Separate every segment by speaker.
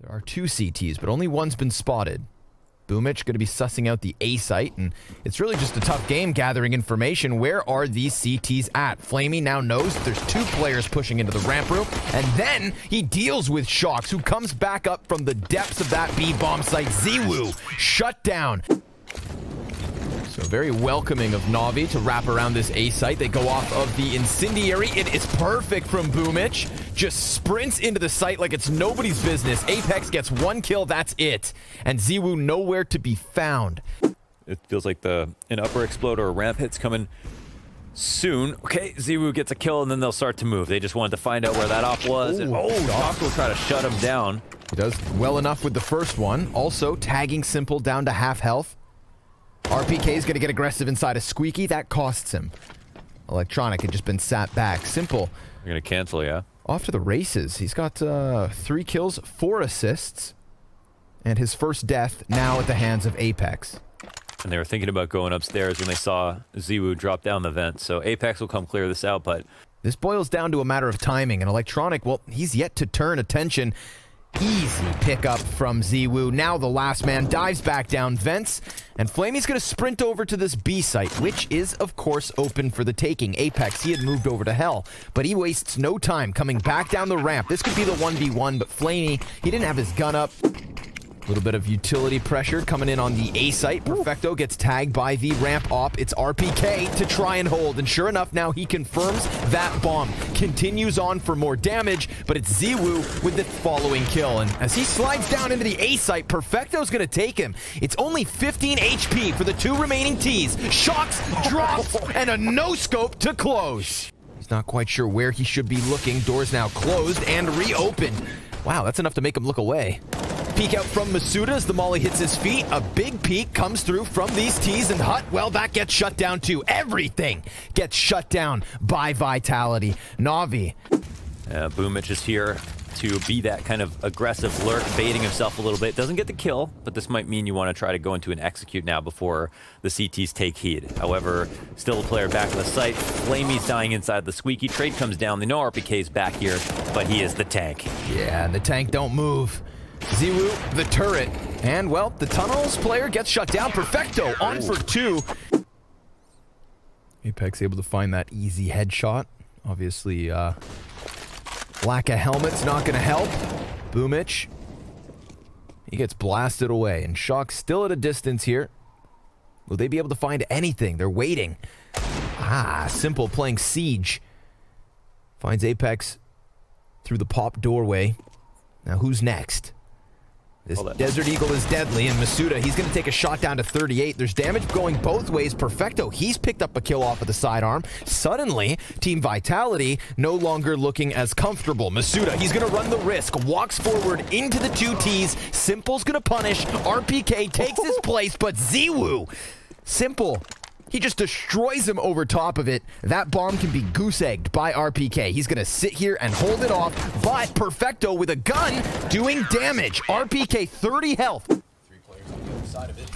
Speaker 1: There are 2 CTs, but only one's been spotted. Boomich going to be sussing out the A site, and it's really just a tough game gathering information. Where are these CTs at? Flamey now knows that there's 2 players pushing into the ramp room, and then he deals with Shox, who comes back up from the depths of that B bomb site. ZAYVU shut down. So very welcoming of Na'Vi to wrap around this A site. They go off of the incendiary. It is perfect from Boomich. Just sprints into the site like it's nobody's business. Apex gets 1 kill, that's it. And ZAYVU nowhere to be found.
Speaker 2: It feels like an upper exploder or ramp hit's coming soon. Okay, ZAYVU gets a kill and then they'll start to move. They just wanted to find out where that op was.
Speaker 1: Ooh,
Speaker 2: and Shox will try to shut him down.
Speaker 1: He does well enough with the first one. Also tagging Sимпл down to half health. RPK is going to get aggressive inside of Squeaky. That costs him. Electronic had just been sat back. Sимпл.
Speaker 2: You're going to cancel, yeah?
Speaker 1: Off to the races. He's got 3 kills, 4 assists. And his first death now at the hands of Apex.
Speaker 2: And they were thinking about going upstairs when they saw ZAYVU drop down the vent. So Apex will come clear this out, but...
Speaker 1: This boils down to a matter of timing. And Electronic, well, he's yet to turn attention. Easy pickup from ZAYVU. Now the last man dives back down vents, and Flamey's going to sprint over to this B site, which is, of course, open for the taking. Apex, he had moved over to Hell, but he wastes no time coming back down the ramp. This could be the 1v1, but Flamey, he didn't have his gun up. A little bit of utility pressure coming in on the A site. Perfecto gets tagged by the ramp op. It's RPK to try and hold. And sure enough, now he confirms that bomb. Continues on for more damage, but it's ZAYVU with the following kill. And as he slides down into the A site, Perfecto's going to take him. It's only 15 HP for the 2 remaining Ts. Shox drops and a no-scope to close. He's not quite sure where he should be looking. Doors now closed and reopened. Wow, that's enough to make him look away. Peek out from Masuda as the molly hits his feet. A big peek comes through from these Ts, and Hut, well, that gets shut down too. Everything gets shut down by Vitality. Na'Vi.
Speaker 2: Boomich is here to be that kind of aggressive lurk, baiting himself a little bit. Doesn't get the kill, but this might mean you want to try to go into an execute now before the CTs take heed. However, still a player back on the site. Flamey's dying inside the Squeaky. Trade comes down. They know RPK's back here, but he is the tank.
Speaker 1: Yeah, the tank don't move. ZAYVU, the turret, and, well, the tunnels player gets shut down. Perfecto on for 2. Apex able to find that easy headshot. Obviously, lack of helmet's not going to help. Boomich, he gets blasted away, and Shox still at a distance here. Will they be able to find anything? They're waiting. Sимпл playing Siege. Finds Apex through the pop doorway. Now, who's next? This Desert Eagle is deadly, and Masuda, he's going to take a shot down to 38. There's damage going both ways. Perfecto, he's picked up a kill off of the sidearm. Suddenly, Team Vitality no longer looking as comfortable. Masuda, he's going to run the risk, walks forward into the 2 Ts. Simpl's going to punish. RPK takes his place, but ZAYVU, Sимпл, he just destroys him over top of it. That bomb can be goose-egged by RPK. He's going to sit here and hold it off, but Perfecto with a gun doing damage. RPK 30 health. 3 players on the other side of it.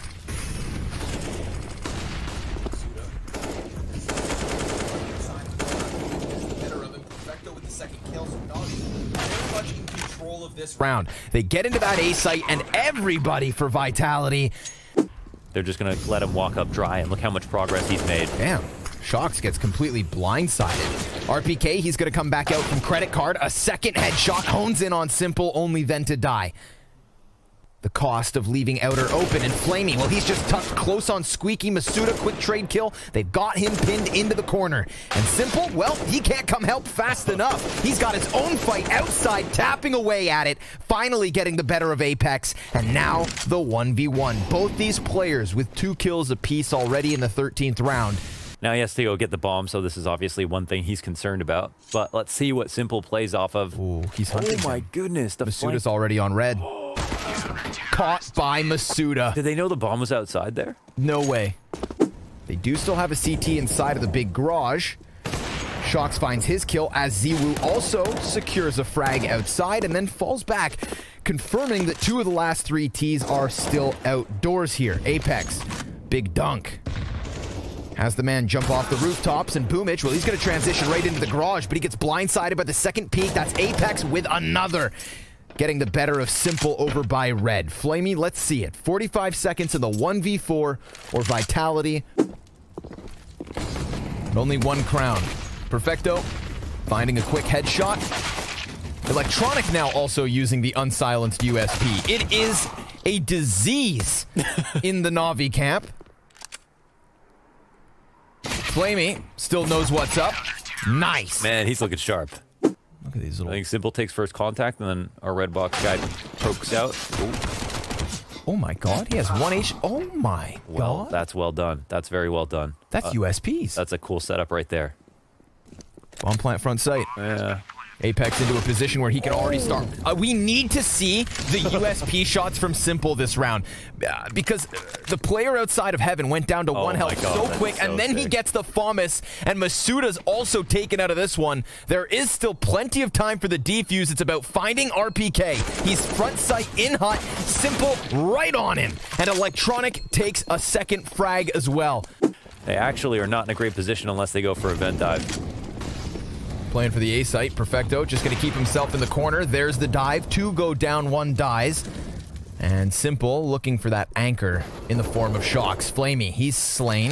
Speaker 1: Perfecto with the second kill, so not very much in control of this round. They get into that A site, and everybody for Vitality.
Speaker 2: They're just going to let him walk up dry, and look how much progress he's made.
Speaker 1: Damn. Shox gets completely blindsided. RPK, he's going to come back out from credit card. A second headshot hones in on Sимпл, only then to die. The cost of leaving outer open, and Flamey, well, he's just tucked close on Squeaky. Masuda, quick trade kill. They've got him pinned into the corner. And Sимпл, well, he can't come help fast enough. He's got his own fight outside, tapping away at it, finally getting the better of Apex. And now the 1v1. Both these players with 2 kills apiece already in the 13th round.
Speaker 2: Now he has to go get the bomb, so this is obviously one thing he's concerned about. But let's see what Sимпл plays off of.
Speaker 1: Ooh, he's hunting.
Speaker 2: Oh my goodness.
Speaker 1: Masuda's already on red. Caught by Masuda.
Speaker 2: Did they know the bomb was outside there?
Speaker 1: No way. They do still have a CT inside of the big garage. Shox finds his kill as ZAYVU also secures a frag outside and then falls back, confirming that 2 of the last 3 Ts are still outdoors here. Apex, big dunk. Has the man jump off the rooftops, and Boomich, well, he's going to transition right into the garage, but he gets blindsided by the second peek. That's Apex with another. getting the better of Simple over by red. Flamey, let's see it. 45 seconds in the 1v4 or Vitality. And only one crown. Perfecto finding a quick headshot. Electronic now also using the unsilenced USP. It is a disease in the Na'Vi camp. Flamey still knows what's up. Nice.
Speaker 2: Man, he's looking sharp.
Speaker 1: Look at these little...
Speaker 2: I think Simple takes first contact, and then our red box guy pokes out. Ooh.
Speaker 1: Oh my god, he has 1 H. Oh my god.
Speaker 2: That's well done. That's very well done.
Speaker 1: That's USPs.
Speaker 2: That's a cool setup right there.
Speaker 1: Bomb plant front sight.
Speaker 2: Yeah.
Speaker 1: Apex into a position where he can already start. We need to see the USP shots from Simple this round. Because the player outside of Heaven went down to one health so quick, and then he gets the FAMAS, and Masuda's also taken out of this one. There is still plenty of time for the defuse. It's about finding RPK. He's front sight in hut. Simple right on him. And Electronic takes a second frag as well.
Speaker 2: They actually are not in a great position unless they go for a vent dive.
Speaker 1: Playing for the A site. Perfecto just going to keep himself in the corner. There's the dive. 2 go down, 1 dies. And Simple looking for that anchor in the form of Shocks. Flamey, he's slain.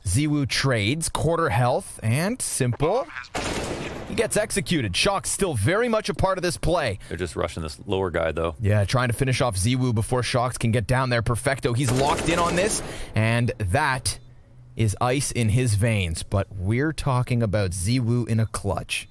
Speaker 1: ZAYVU trades, quarter health, and Simple, he gets executed. Shocks still very much a part of this play.
Speaker 2: They're just rushing this lower guy, though.
Speaker 1: Yeah, trying to finish off ZAYVU before Shocks can get down there. Perfecto, he's locked in on this, and that is ice in his veins. But we're talking about ZAYVU in a clutch.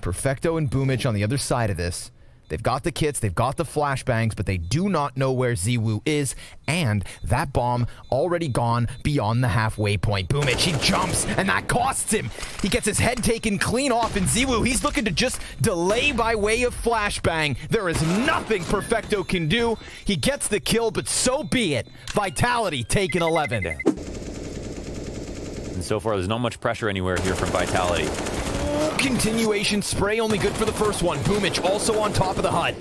Speaker 1: Perfecto and Boomich on the other side of this. They've got the kits, they've got the flashbangs, but they do not know where ZAYVU is, and that bomb already gone beyond the halfway point. Boomich, he jumps, and that costs him. He gets his head taken clean off, and ZAYVU, he's looking to just delay by way of flashbang. There is nothing Perfecto can do. He gets the kill, but so be it. Vitality taking 11.
Speaker 2: Damn. And so far, there's not much pressure anywhere here from Vitality.
Speaker 1: Continuation spray, only good for the first one. Boomich also on top of the hut.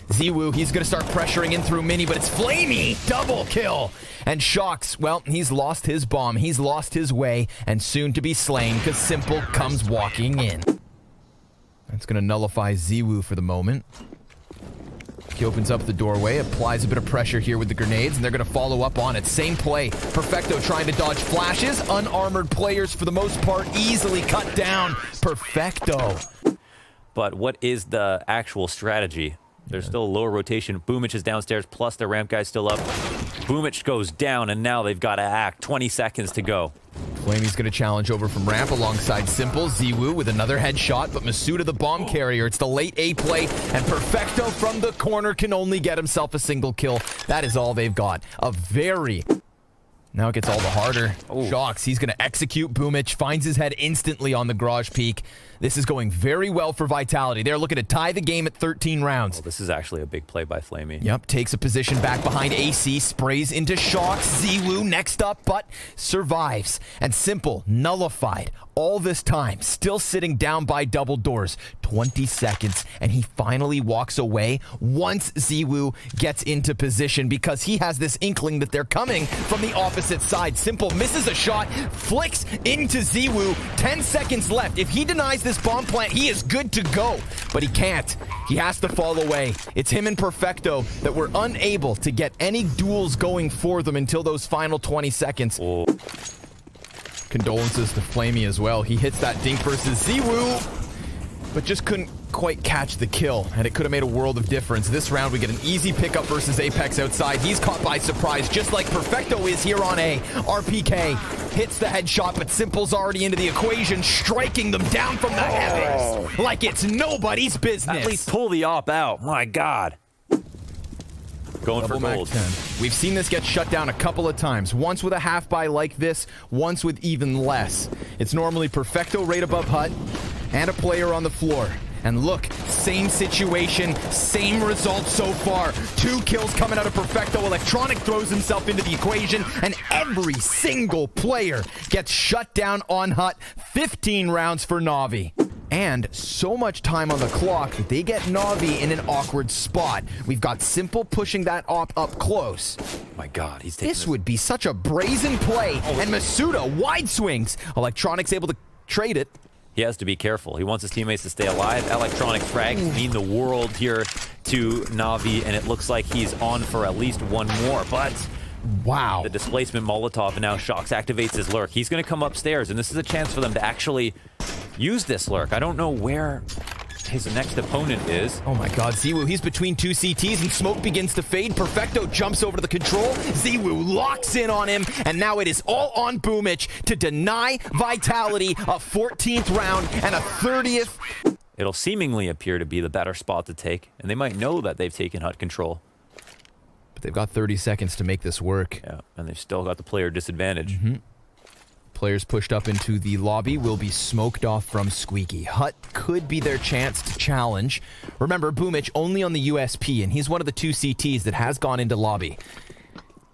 Speaker 1: ZAYVU, he's going to start pressuring in through Mini, but it's Flamey. Double kill. And Shocks, well, he's lost his bomb. He's lost his way, and soon to be slain because Simple comes walking in. That's going to nullify ZAYVU for the moment. He opens up the doorway, applies a bit of pressure here with the grenades, and they're going to follow up on it. Same play. Perfecto trying to dodge flashes. Unarmored players, for the most part, easily cut down. Perfecto.
Speaker 2: But what is the actual strategy? There's still a lower rotation. Boomich is downstairs, plus the ramp guy's still up. Boomich goes down, and now they've got to act. 20 seconds to go.
Speaker 1: Flamey's going to challenge over from ramp alongside Simple. ZAYVU with another headshot, but Masuda the bomb carrier. It's the late A play, and Perfecto from the corner can only get himself a single kill. That is all they've got. A very... Now it gets all the harder. Shocks, he's going to execute Boomich, finds his head instantly on the garage peak. This is going very well for Vitality. They're looking to tie the game at 13 rounds.
Speaker 2: Oh, this is actually a big play by Flamey.
Speaker 1: Yep, takes a position back behind AC, sprays into Shocks. ZAYVU next up, but survives. And Simple, nullified all this time, still sitting down by double doors. 20 seconds, and he finally walks away once ZAYVU gets into position because he has this inkling that they're coming from the opposite side. Simple misses a shot, flicks into ZAYVU. 10 seconds left. If he denies this bomb plant, he is good to go, but he can't. He has to fall away. It's him and Perfecto that were unable to get any duels going for them until those final 20 seconds.
Speaker 2: Oh.
Speaker 1: Condolences to Flamey as well. He hits that dink versus ZAYVU, but just couldn't quite catch the kill, and it could have made a world of difference. This round, we get an easy pickup versus Apex outside. He's caught by surprise, just like Perfecto is here on A. RPK hits the headshot, but Simple's already into the equation, striking them down from the heavens like it's nobody's business.
Speaker 2: At least pull the op out. My God. Going for gold.
Speaker 1: We've seen this get shut down a couple of times. Once with a half buy like this, once with even less. It's normally Perfecto right above hut and a player on the floor. And look, same situation, same result so far. 2 kills coming out of Perfecto. Electronic throws himself into the equation, and every single player gets shut down on hut. 15 rounds for Na'Vi. And so much time on the clock that they get Na'Vi in an awkward spot. We've got Simple pushing that op up close.
Speaker 2: My God, he's taking
Speaker 1: this would be such a brazen play. And Masuda wide swings. Electronic's able to trade it.
Speaker 2: He has to be careful. He wants his teammates to stay alive. Electronic frags mean the world here to Na'Vi, and it looks like he's on for at least one more. But
Speaker 1: wow,
Speaker 2: the displacement Molotov, and now Shox activates his lurk. He's going to come upstairs, and this is a chance for them to actually use this lurk. I don't know where his next opponent is.
Speaker 1: Oh my god, ZAYVU, he's between two CTs and smoke begins to fade. Perfecto jumps over to the control. ZAYVU locks in on him, and now it is all on Boomich to deny Vitality a 14th round and a 30th.
Speaker 2: It'll seemingly appear to be the better spot to take, and they might know that they've taken HUD control.
Speaker 1: But they've got 30 seconds to make this work.
Speaker 2: Yeah, and they've still got the player disadvantage.
Speaker 1: Players pushed up into the lobby will be smoked off from Squeaky. Hut could be their chance to challenge. Remember, Boomich only on the USP, and he's one of the two CTs that has gone into lobby.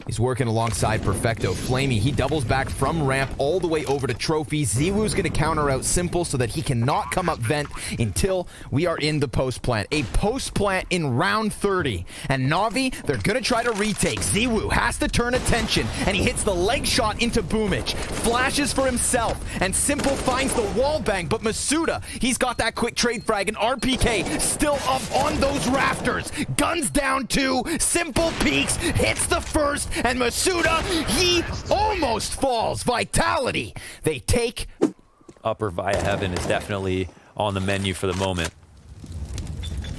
Speaker 1: He's working alongside Perfecto. Flamey, he doubles back from ramp all the way over to Trophy. ZAYVU's going to counter out Simple so that he cannot come up vent until we are in the post plant. A post plant in round 30. And Na'Vi, they're going to try to retake. ZAYVU has to turn attention, and he hits the leg shot into Boomich. Flashes for himself, and Simple finds the wall bang, but Masuda, he's got that quick trade frag, and RPK still up on those rafters. Guns down two, Simple peeks, hits the first, and Masuda, he almost falls. Vitality, they take.
Speaker 2: Upper via heaven is definitely on the menu for the moment.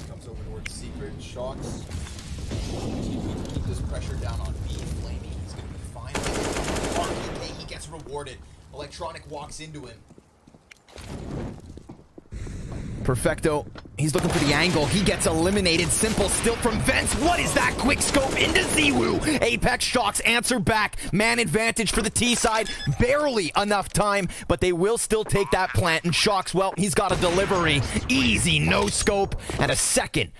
Speaker 1: Comes over towards Secret, Shox. Keep this pressure down on B. Flamey, he's going to be fine. RPK, he gets rewarded. Electronic walks into him. Perfecto, he's looking for the angle. He gets eliminated. Simple still from vents. What is that? Quick scope into ZAYVU. Apex Shox answer back. Man advantage for the T side. Barely enough time, but they will still take that plant. And Shox, well, he's got a delivery. Easy no scope and a second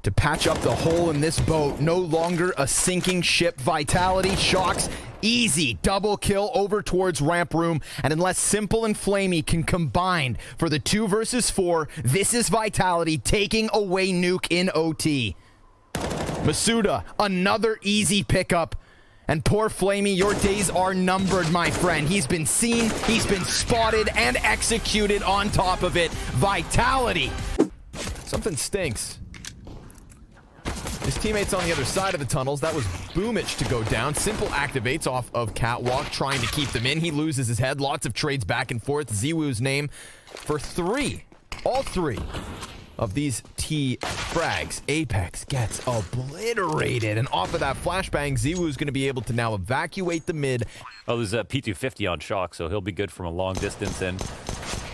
Speaker 1: to patch up the hole in this boat. No longer a sinking ship. Vitality, Shox, easy double kill over towards ramp room. And unless Simple and Flamey can combine for the 2 versus 4, this is Vitality taking away nuke in OT. Masuda, another easy pickup. And poor Flamey, your days are numbered, my friend. He's been seen, he's been spotted, and executed on top of it. Vitality. Something stinks. His teammates on the other side of the tunnels. That was Boomich to go down. Simple activates off of Catwalk, trying to keep them in. He loses his head. Lots of trades back and forth. ZAYVU's name for 3. All 3 of these T frags. Apex gets obliterated. And off of that flashbang, ZAYVU's going to be able to now evacuate the mid.
Speaker 2: Oh, there's a P250 on Shox, so he'll be good from a long distance. And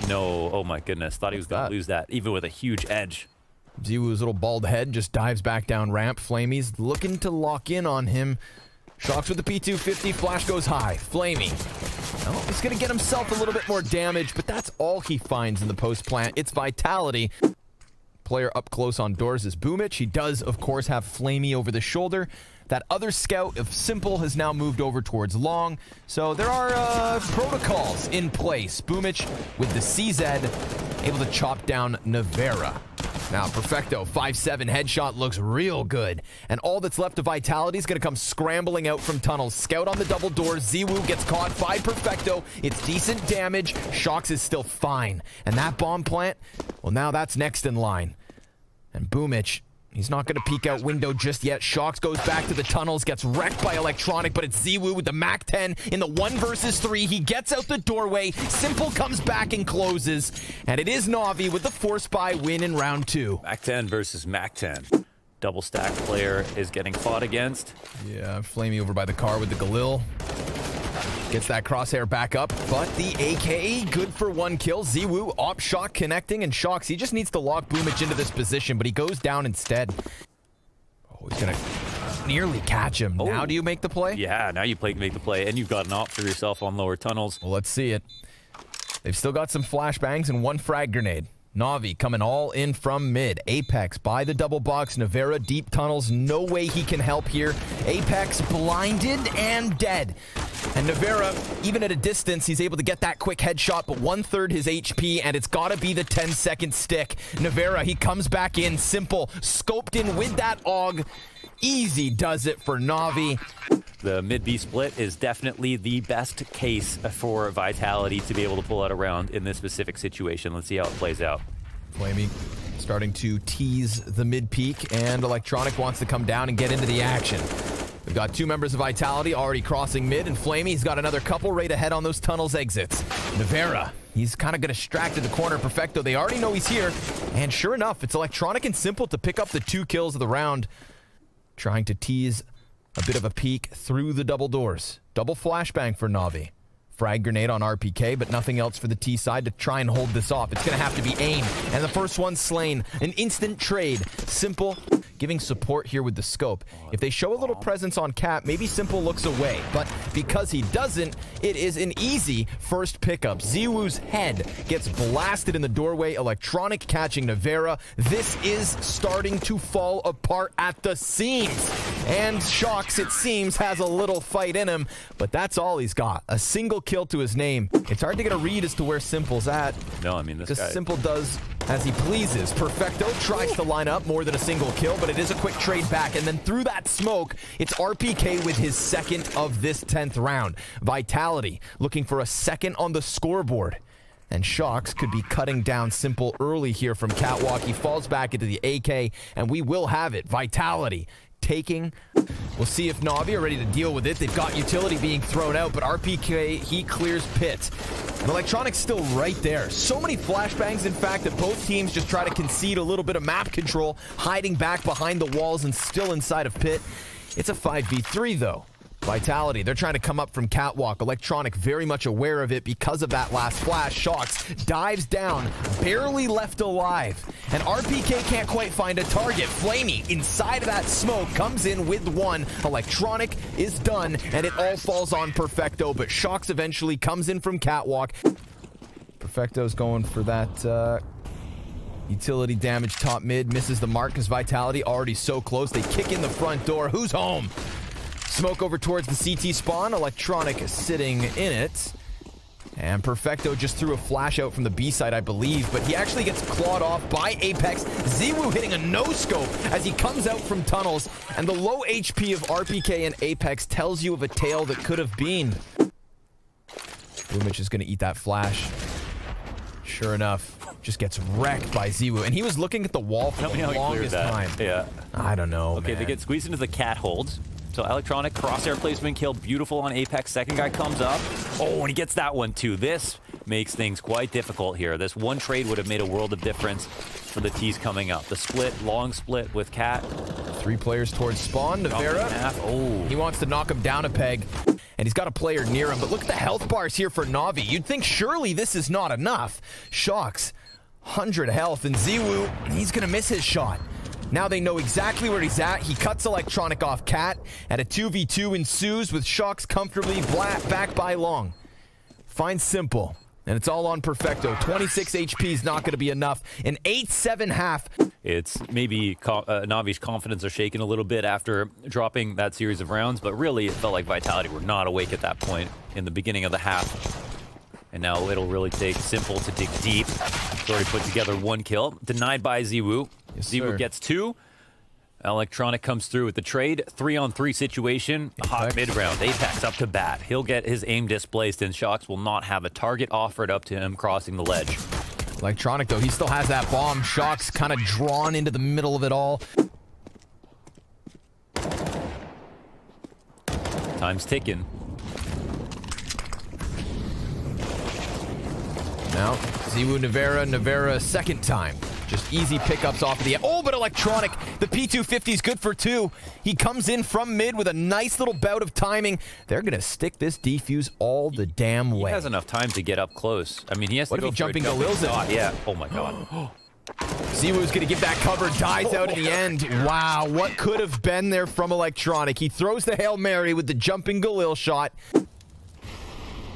Speaker 2: no, oh my goodness. Thought he was going to lose that, even with a huge edge.
Speaker 1: ZAYVU's little bald head just dives back down ramp. Flamey's looking to lock in on him. Shox with the P250. Flash goes high. Flamey. Oh, he's going to get himself a little bit more damage, but that's all he finds in the post plant. It's Vitality. Player up close on doors is Boomich. He does, of course, have Flamey over the shoulder. That other scout of Simple has now moved over towards long. So there are protocols in place. Boomich with the CZ able to chop down Nevera. Now, Perfecto, 5-7 headshot looks real good. And all that's left of Vitality is going to come scrambling out from tunnels. Scout on the double doors. ZAYVU gets caught by Perfecto. It's decent damage. Shox is still fine. And that bomb plant, well, now that's next in line. And Boomich, he's not going to peek out window just yet. Shox goes back to the tunnels, gets wrecked by Electronic, but it's ZAYVU with the Mac 10 in the 1 versus 3. He gets out the doorway. Simple comes back and closes. And it is Na'Vi with the force buy win in round 2.
Speaker 2: Mac 10 versus Mac 10. Double stack player is getting fought against.
Speaker 1: Yeah, Flamey over by the car with the Galil. Gets that crosshair back up, but the AKA good for 1 kill. ZAYVU op shot connecting, and Shox, he just needs to lock Boomich into this position, but he goes down instead. Oh, he's gonna nearly catch him.
Speaker 2: Oh.
Speaker 1: Now do you make the play?
Speaker 2: Yeah, now you make the play, and you've got an op for yourself on lower tunnels.
Speaker 1: Well, let's see it. They've still got some flashbangs and 1 frag grenade. Na'Vi coming all in from mid. Apex by the double box. Nevera deep tunnels. No way he can help here. Apex blinded and dead. And Nevera, even at a distance, he's able to get that quick headshot, but 1/3 his HP, and it's got to be the 10-second stick. Nevera, he comes back in. Simple, scoped in with that AUG. Easy does it for Na'Vi.
Speaker 2: The mid-B split is definitely the best case for Vitality to be able to pull out a round in this specific situation. Let's see how it plays out.
Speaker 1: Flamey starting to tease the mid-peak, and Electronic wants to come down and get into the action. We've got two members of Vitality already crossing mid, and Flamey's got another couple right ahead on those tunnels exits. Nevera, he's kind of going to distract in the corner. Perfecto, they already know he's here, and sure enough, it's Electronic and Simple to pick up the 2 kills of the round, trying to tease a bit of a peek through the double doors. Double flashbang for Na'Vi. Frag grenade on RPK, but nothing else for the T side to try and hold this off. It's going to have to be aim, and the first one's slain. An instant trade. Simple giving support here with the scope. If they show a little presence on Cap, maybe Simple looks away, but because he doesn't, it is an easy first pickup. ZywU's head gets blasted in the doorway. Electronic catching Nevera. This is starting to fall apart at the seams, and Shocks, it seems, has a little fight in him, but that's all he's got. A single kill to his name. It's hard to get a read as to where Simple's at.
Speaker 2: No, I mean, this guy...
Speaker 1: Simple does as he pleases. Perfecto tries to line up more than a single kill, but it is a quick trade back, and then through that smoke, it's RPK with his second of this 10th round. Vitality looking for a second on the scoreboard. And Shocks could be cutting down Simple early here from Catwalk. He falls back into the AK, and we will have it. Vitality taking. We'll see if Na'Vi are ready to deal with it. They've got utility being thrown out, but RPK, he clears pit. And Electronic's still right there. So many flashbangs, in fact, that both teams just try to concede a little bit of map control, hiding back behind the walls and still inside of pit. It's a 5v3, though. Vitality, they're trying to come up from Catwalk. Electronic very much aware of it because of that last flash. Shocks dives down, barely left alive. And RPK can't quite find a target. Flamey, inside of that smoke, comes in with one. Electronic is done, and it all falls on Perfecto, but Shocks eventually comes in from Catwalk. Perfecto's going for that utility damage top mid, misses the mark because Vitality already so close. They kick in the front door. Who's home? Smoke over towards the CT spawn. Electronic is sitting in it. And Perfecto just threw a flash out from the B side, I believe, but he actually gets clawed off by Apex. ZywU hitting a no-scope as he comes out from tunnels, and the low HP of RPK and Apex tells you of a tale that could have been. Boomich is going to eat that flash. Sure enough, just gets wrecked by ZywU, and he was looking at the wall for the longest time.
Speaker 2: Yeah.
Speaker 1: I don't know,
Speaker 2: Okay,
Speaker 1: man.
Speaker 2: They get squeezed into the cat holds. So Electronic crosshair placement kill, beautiful on Apex. Second guy comes up. Oh, and he gets that one too. This makes things quite difficult here. This one trade would have made a world of difference for the T's coming up. The split, long split with Cat.
Speaker 1: 3 players towards spawn. Nevera,
Speaker 2: oh,
Speaker 1: he wants to knock him down a peg, and he's got a player near him. But look at the health bars here for Na'Vi. You'd think surely this is not enough. Shocks, 100 health, and ZywU, he's gonna miss his shot. Now they know exactly where he's at. He cuts Electronic off Cat, and a 2v2 ensues with Shocks comfortably back by long. Finds Simple, and it's all on Perfecto. 26 HP is not going to be enough. An 8-7 half.
Speaker 2: It's maybe Navi's confidence are shaken a little bit after dropping that series of rounds, but really it felt like Vitality were not awake at that point in the beginning of the half. And now it'll really take Simple to dig deep. He's already put together 1 kill. Denied by ZywU.
Speaker 1: Yes,
Speaker 2: ZywU gets 2. Electronic comes through with the trade. 3-on-3 situation. A hot mid-round. Apex up to bat. He'll get his aim displaced, and Shocks will not have a target offered up to him crossing the ledge.
Speaker 1: Electronic, though, he still has that bomb. Shocks kind of drawn into the middle of it all.
Speaker 2: Time's ticking.
Speaker 1: Now, ZywU, Nevera, second time. Just easy pickups off of the... Oh, but Electronic, the P250 is good for 2. He comes in from mid with a nice little bout of timing. They're going to stick this defuse all the damn way.
Speaker 2: He has enough time to get up close. I mean, he has to
Speaker 1: go for jumping Galil's
Speaker 2: shot. Yeah. Oh, my God.
Speaker 1: ZywU's going to get that cover, dies out in the end. Wow, what could have been there from Electronic? He throws the Hail Mary with the jumping Galil shot.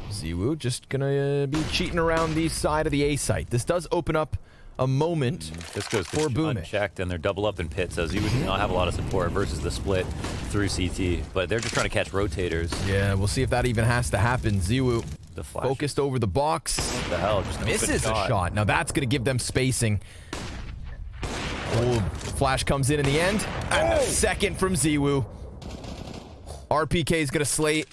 Speaker 1: ZywU just gonna be cheating around the side of the A site. This does open up a moment
Speaker 2: this goes
Speaker 1: for Boomich.
Speaker 2: Unchecked, and they're double up in pit, so ZywU does not have a lot of support versus the split through CT, but they're just trying to catch rotators.
Speaker 1: Yeah, we'll see if that even has to happen. ZywU
Speaker 2: the flash.
Speaker 1: Focused over the box.
Speaker 2: What the hell? Just
Speaker 1: misses a shot. Now that's gonna give them spacing. Oh, flash comes in the end. And a second from ZywU. RPK is going to slay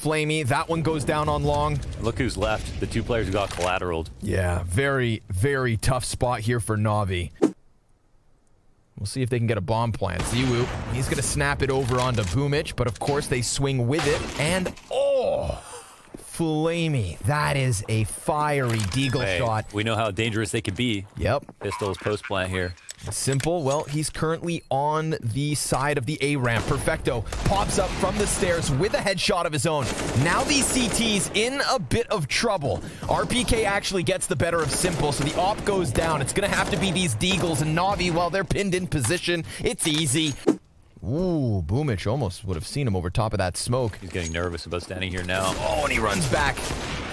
Speaker 1: Flamey. That one goes down on long.
Speaker 2: Look who's left. The two players who got collateraled.
Speaker 1: Yeah, very, very tough spot here for Na'Vi. We'll see if they can get a bomb plant. ZAYVU, he's going to snap it over onto Boomich, but of course they swing with it. And, oh, Flamey. That is a fiery deagle shot.
Speaker 2: We know how dangerous they can be.
Speaker 1: Yep.
Speaker 2: Pistols post plant here.
Speaker 1: Simple, well, he's currently on the side of the A ramp. Perfecto pops up from the stairs with a headshot of his own. Now these CTs in a bit of trouble. RPK actually gets the better of Simple, so the op goes down. It's gonna have to be these deagles, and Na'Vi, while they're pinned in position, it's easy. Ooh, Boomich almost would have seen him over top of that smoke.
Speaker 2: He's getting nervous about standing here now.
Speaker 1: Oh, and he runs back.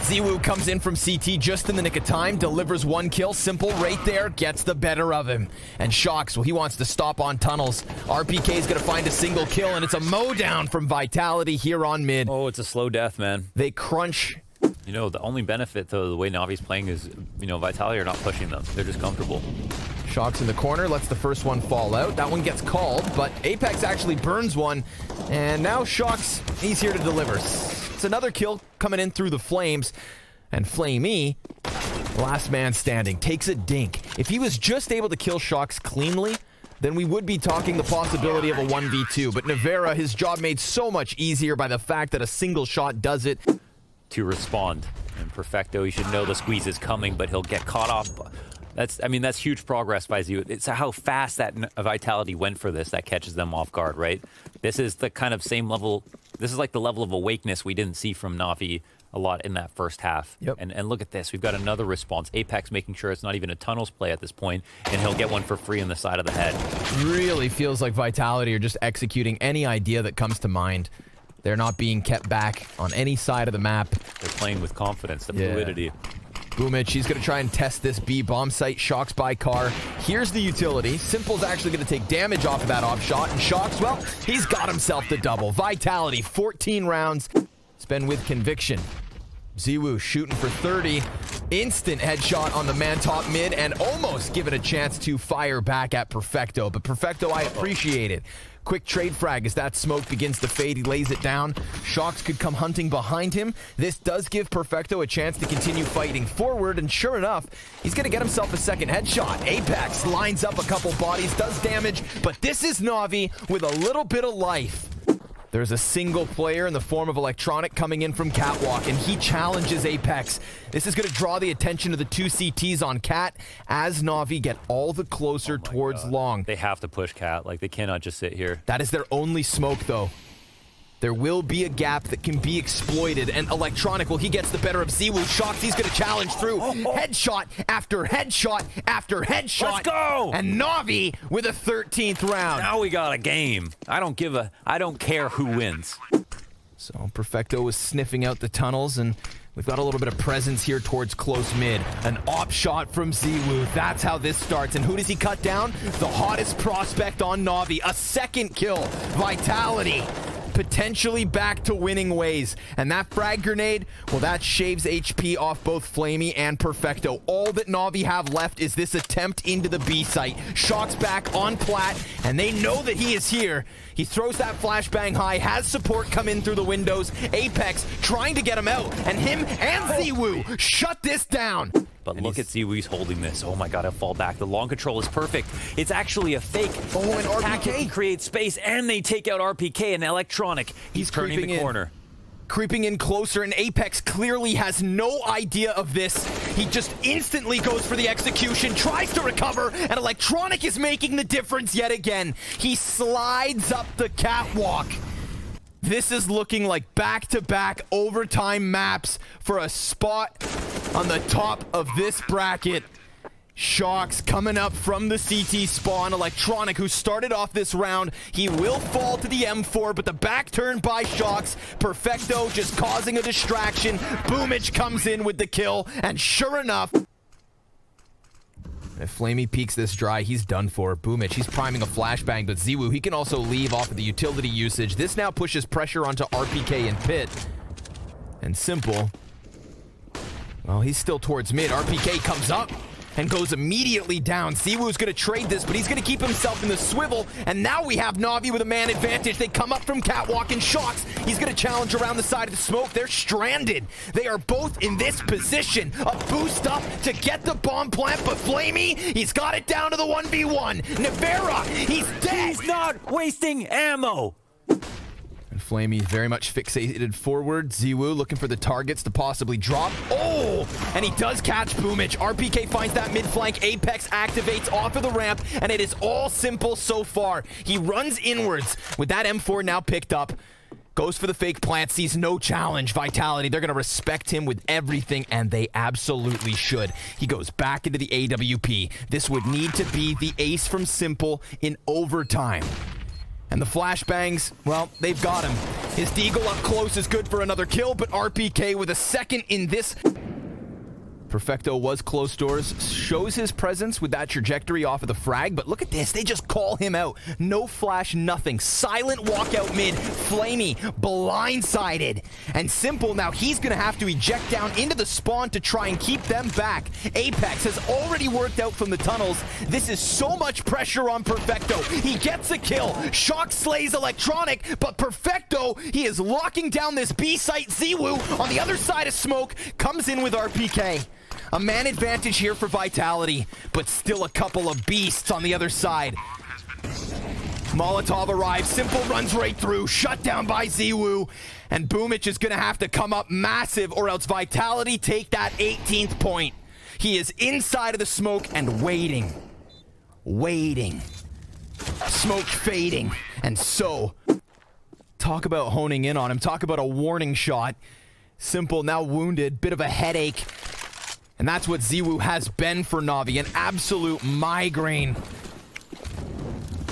Speaker 1: ZAYVU comes in from CT just in the nick of time, delivers one kill. Simple right there, gets the better of him. And Shocks, well, he wants to stop on tunnels. RPK is going to find a single kill, and it's a mow down from Vitality here on mid.
Speaker 2: Oh, it's a slow death, man.
Speaker 1: They crunch.
Speaker 2: You know, the only benefit, though, the way Navi's playing is, you know, Vitality are not pushing them. They're just comfortable.
Speaker 1: Shocks in the corner, lets the first one fall out. That one gets called, but Apex actually burns one. And now Shocks, he's here to deliver. It's another kill coming in through the flames. And Flamey, last man standing, takes a dink. If he was just able to kill Shocks cleanly, then we would be talking the possibility of a 1v2. But Nevera, his job made so much easier by the fact that a single shot does it.
Speaker 2: To respond. And Perfecto, he should know the squeeze is coming, but he'll get caught off. I mean, that's huge progress by ZAYVU. It's how fast that Vitality went for this that catches them off guard, right? This is the kind of same level. This is like the level of awakeness we didn't see from Na'Vi a lot in that first half.
Speaker 1: Yep.
Speaker 2: And look at this. We've got another response. Apex making sure it's not even a tunnels play at this point, and he'll get one for free on the side of the head.
Speaker 1: Really feels like Vitality are just executing any idea that comes to mind. They're not being kept back on any side of the map.
Speaker 2: They're playing with confidence, the fluidity.
Speaker 1: Boomich, he's going to try and test this B bomb site. Shocks by car. Here's the utility. Simple's actually going to take damage off of that off shot. And Shocks, well, he's got himself the double. Vitality, 14 rounds. It's been with conviction. ZAYVU shooting for 30. Instant headshot on the man top mid and almost given a chance to fire back at Perfecto. But Perfecto, I appreciate it. Quick trade frag as that smoke begins to fade. He lays it down. Shocks could come hunting behind him. This does give Perfecto a chance to continue fighting forward, and sure enough, he's going to get himself a second headshot. Apex lines up a couple bodies, does damage, but this is Na'Vi with a little bit of life. There's a single player in the form of Electronic coming in from Catwalk, and he challenges Apex. This is going to draw the attention of the two CTs on Cat as Na'Vi get all the closer towards long.
Speaker 2: They have to push Cat. Like, they cannot just sit here.
Speaker 1: That is their only smoke, though. There will be a gap that can be exploited, and Electronic, well, he gets the better of ZAYVU. Shocks, he's going to challenge through. Headshot after headshot after headshot.
Speaker 2: Let's go!
Speaker 1: And Na'Vi with a 13th round.
Speaker 2: Now we got a game. I don't care who wins.
Speaker 1: So Perfecto was sniffing out the tunnels, and we've got a little bit of presence here towards close mid. An op shot from ZAYVU. That's how this starts. And who does he cut down? The hottest prospect on Na'Vi. A second kill. Vitality. Potentially back to winning ways. And that frag grenade, well, that shaves HP off both Flamey and Perfecto. All that Na'Vi have left is this attempt into the B site. Shocks back on plat, and they know that he is here. He throws that flashbang high, has support come in through the windows. Apex trying to get him out, and him and ZAYVU shut this down.
Speaker 2: But look at ZAYVU, he's holding this. Oh my god, he'll fall back. The long control is perfect. It's actually a fake.
Speaker 1: Oh, and RPK
Speaker 2: creates space, and they take out RPK and Electronic. He's turning the corner.
Speaker 1: Creeping in closer, and Apex clearly has no idea of this. He just instantly goes for the execution, tries to recover, and Electronic is making the difference yet again. He slides up the catwalk. This is looking like back-to-back overtime maps for a spot on the top of this bracket. Shocks coming up from the CT spawn. Electronic, who started off this round, he will fall to the M4, but the back turn by Shocks. Perfecto just causing a distraction. Boomich comes in with the kill, and sure enough, if Flamey peeks this dry, he's done for. Boomich, he's priming a flashbang, but ZAYVU, he can also leave off of the utility usage. This now pushes pressure onto RPK and Pit. And Simple, well, he's still towards mid. RPK comes up. and goes immediately down. ZAYVU's gonna trade this, but he's gonna keep himself in the swivel, and now we have Na'Vi with a man advantage. They come up from catwalk and shocks. He's gonna challenge around the side of the smoke. They're stranded. They are both in this position. A boost up to get the bomb plant, but Flamey, he's got it down to the 1v1. Nevera, he's dead.
Speaker 2: He's not wasting ammo.
Speaker 1: And Flamey very much fixated forward. ZAYVU looking for the targets to possibly drop. Oh! And he does catch Boomich. RPK finds that mid flank. Apex activates off of the ramp, and it is all Simple so far. He runs inwards with that M4 now picked up. Goes for the fake plant, sees no challenge. Vitality, they're going to respect him with everything, and they absolutely should. He goes back into the AWP. This would need to be the ace from Simple in overtime. And the flashbangs, well, they've got him. His deagle up close is good for another kill, but RPK with a second in this. Perfecto was close doors, shows his presence with that trajectory off of the frag, but look at this, they just call him out. No flash, nothing. Silent walkout mid, Flamey, blindsided. And Simple, now he's gonna have to eject down into the spawn to try and keep them back. Apex has already worked out from the tunnels. This is so much pressure on Perfecto. He gets a kill. Shock slays Electronic, but Perfecto, he is locking down this B site. ZAYVU on the other side of smoke, comes in with RPK. A man advantage here for Vitality, but still a couple of beasts on the other side. Molotov arrives, Simple runs right through, shut down by ZAYVU, and Boomich is gonna have to come up massive or else Vitality take that 18th point. He is inside of the smoke and waiting. Smoke fading, and so, talk about honing in on him, talk about a warning shot. Simple now wounded, bit of a headache. And that's what ZAYVU has been for Na'Vi, an absolute migraine.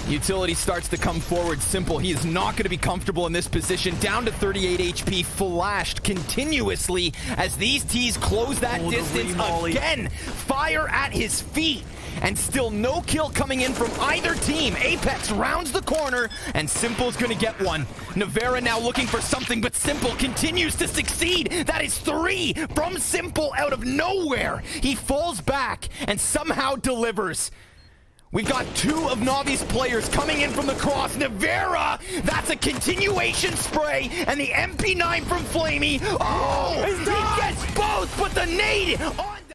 Speaker 1: Utility starts to come forward. Simple, he is not going to be comfortable in this position. Down to 38 HP, flashed continuously as these T's close that distance again. Fire at his feet. And still no kill coming in from either team. Apex rounds the corner, and Simple's gonna get one. Nevera now looking for something, but Simple continues to succeed. That is 3 from Simple out of nowhere. He falls back and somehow delivers. We've got 2 of Na'Vi's players coming in from the cross. Nevera, that's a continuation spray, and the MP9 from Flamey. Oh, he gets both, but the nade on